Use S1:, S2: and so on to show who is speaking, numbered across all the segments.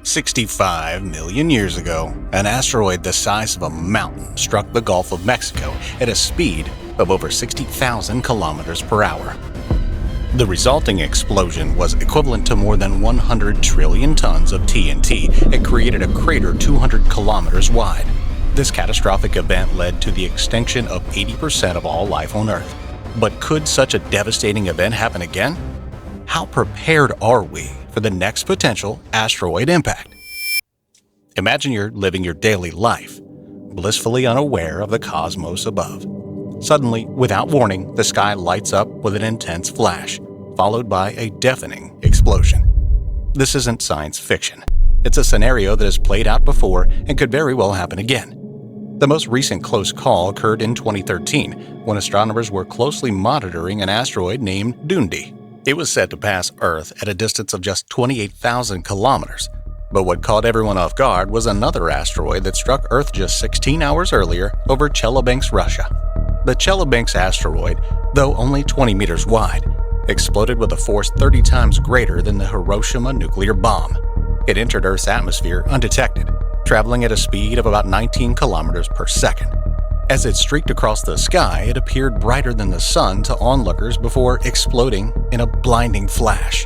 S1: 65 million years ago, an asteroid the size of a mountain struck the Gulf of Mexico at a speed of over 60,000 kilometers per hour. The resulting explosion was equivalent to more than 100 trillion tons of TNT and created a crater 200 kilometers wide. This catastrophic event led to the extinction of 80% of all life on Earth. But could such a devastating event happen again? How prepared are we for the next potential asteroid impact? Imagine you're living your daily life, blissfully unaware of the cosmos above. Suddenly, without warning, the sky lights up with an intense flash, followed by a deafening explosion. This isn't science fiction. It's a scenario that has played out before and could very well happen again. The most recent close call occurred in 2013, when astronomers were closely monitoring an asteroid named Dundee. It was said to pass Earth at a distance of just 28,000 kilometers. But what caught everyone off guard was another asteroid that struck Earth just 16 hours earlier over Chelyabinsk, Russia. The Chelyabinsk asteroid, though only 20 meters wide, exploded with a force 30 times greater than the Hiroshima nuclear bomb. It entered Earth's atmosphere undetected, traveling at a speed of about 19 kilometers per second. As it streaked across the sky, it appeared brighter than the sun to onlookers before exploding in a blinding flash.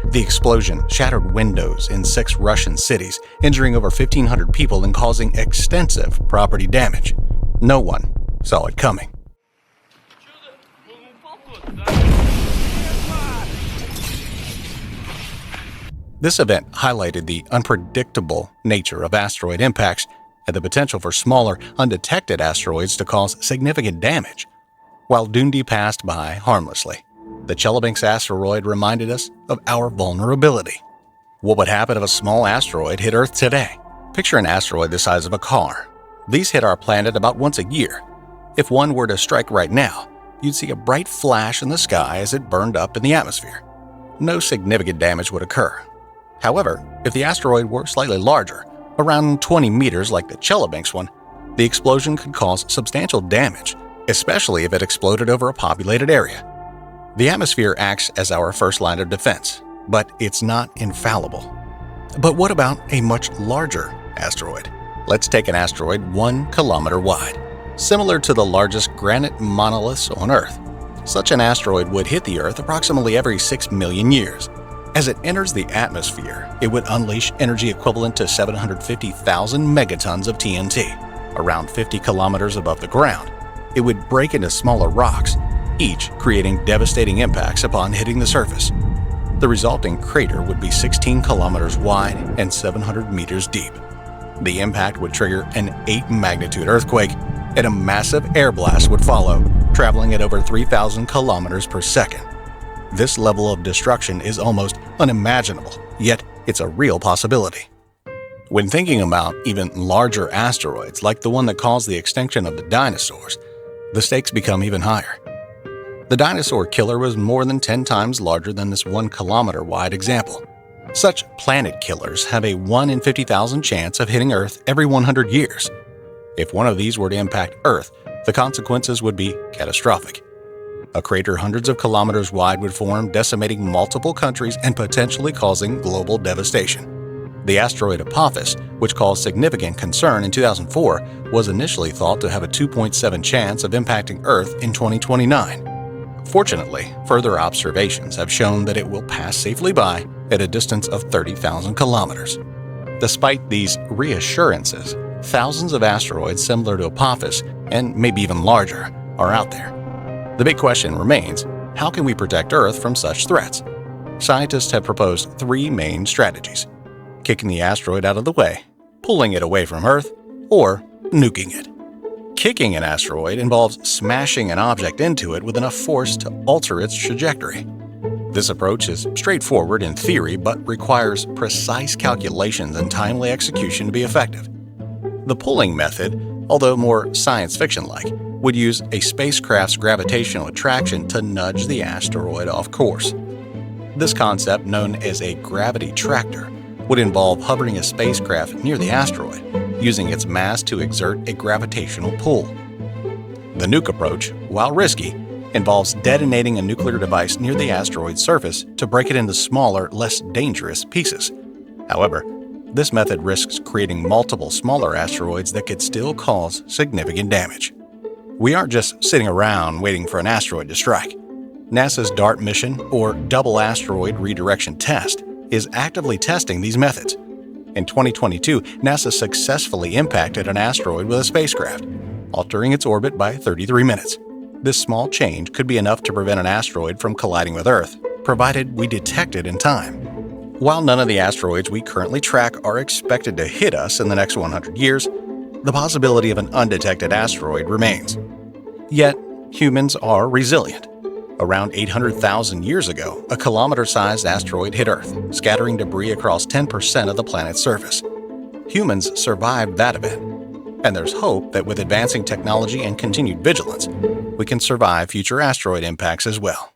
S1: The explosion shattered windows in 6 Russian cities, injuring over 1,500 people and causing extensive property damage. No one saw it coming. This event highlighted the unpredictable nature of asteroid impacts and the potential for smaller, undetected asteroids to cause significant damage. While Dundee passed by harmlessly, the Chelyabinsk asteroid reminded us of our vulnerability. What would happen if a small asteroid hit Earth today? Picture an asteroid the size of a car. These hit our planet about once a year. If one were to strike right now, you'd see a bright flash in the sky as it burned up in the atmosphere. No significant damage would occur. However, if the asteroid were slightly larger, around 20 meters like the Chelyabinsk one, the explosion could cause substantial damage, especially if it exploded over a populated area. The atmosphere acts as our first line of defense, but it's not infallible. But what about a much larger asteroid? Let's take an asteroid 1 kilometer wide, similar to the largest granite monoliths on Earth. Such an asteroid would hit the Earth approximately every 6 million years. As it enters the atmosphere, it would unleash energy equivalent to 750,000 megatons of TNT, around 50 kilometers above the ground. It would break into smaller rocks, each creating devastating impacts upon hitting the surface. The resulting crater would be 16 kilometers wide and 700 meters deep. The impact would trigger an 8-magnitude earthquake, and a massive air blast would follow, traveling at over 3,000 kilometers per second. This level of destruction is almost unimaginable, yet it's a real possibility. When thinking about even larger asteroids like the one that caused the extinction of the dinosaurs, the stakes become even higher. The dinosaur killer was more than 10 times larger than this 1 kilometer wide example. Such planet killers have a 1 in 50,000 chance of hitting Earth every 100 years. If one of these were to impact Earth, the consequences would be catastrophic. A crater hundreds of kilometers wide would form, decimating multiple countries and potentially causing global devastation. The asteroid Apophis, which caused significant concern in 2004, was initially thought to have a 2.7 chance of impacting Earth in 2029. Fortunately, further observations have shown that it will pass safely by at a distance of 30,000 kilometers. Despite these reassurances, thousands of asteroids similar to Apophis, and maybe even larger, are out there. The big question remains, how can we protect Earth from such threats? Scientists have proposed 3 main strategies: kicking the asteroid out of the way, pulling it away from Earth, or nuking it. Kicking an asteroid involves smashing an object into it with enough force to alter its trajectory. This approach is straightforward in theory but requires precise calculations and timely execution to be effective. The pulling method, although more science fiction-like, would use a spacecraft's gravitational attraction to nudge the asteroid off course. This concept, known as a gravity tractor, would involve hovering a spacecraft near the asteroid, using its mass to exert a gravitational pull. The nuke approach, while risky, involves detonating a nuclear device near the asteroid's surface to break it into smaller, less dangerous pieces. However, This method risks creating multiple smaller asteroids that could still cause significant damage. We aren't just sitting around waiting for an asteroid to strike. NASA's DART mission, or Double Asteroid Redirection Test, is actively testing these methods. In 2022, NASA successfully impacted an asteroid with a spacecraft, altering its orbit by 33 minutes. This small change could be enough to prevent an asteroid from colliding with Earth, provided we detect it in time. While none of the asteroids we currently track are expected to hit us in the next 100 years, the possibility of an undetected asteroid remains. Yet, humans are resilient. Around 800,000 years ago, a kilometer-sized asteroid hit Earth, scattering debris across 10% of the planet's surface. Humans survived that event, and there's hope that with advancing technology and continued vigilance, we can survive future asteroid impacts as well.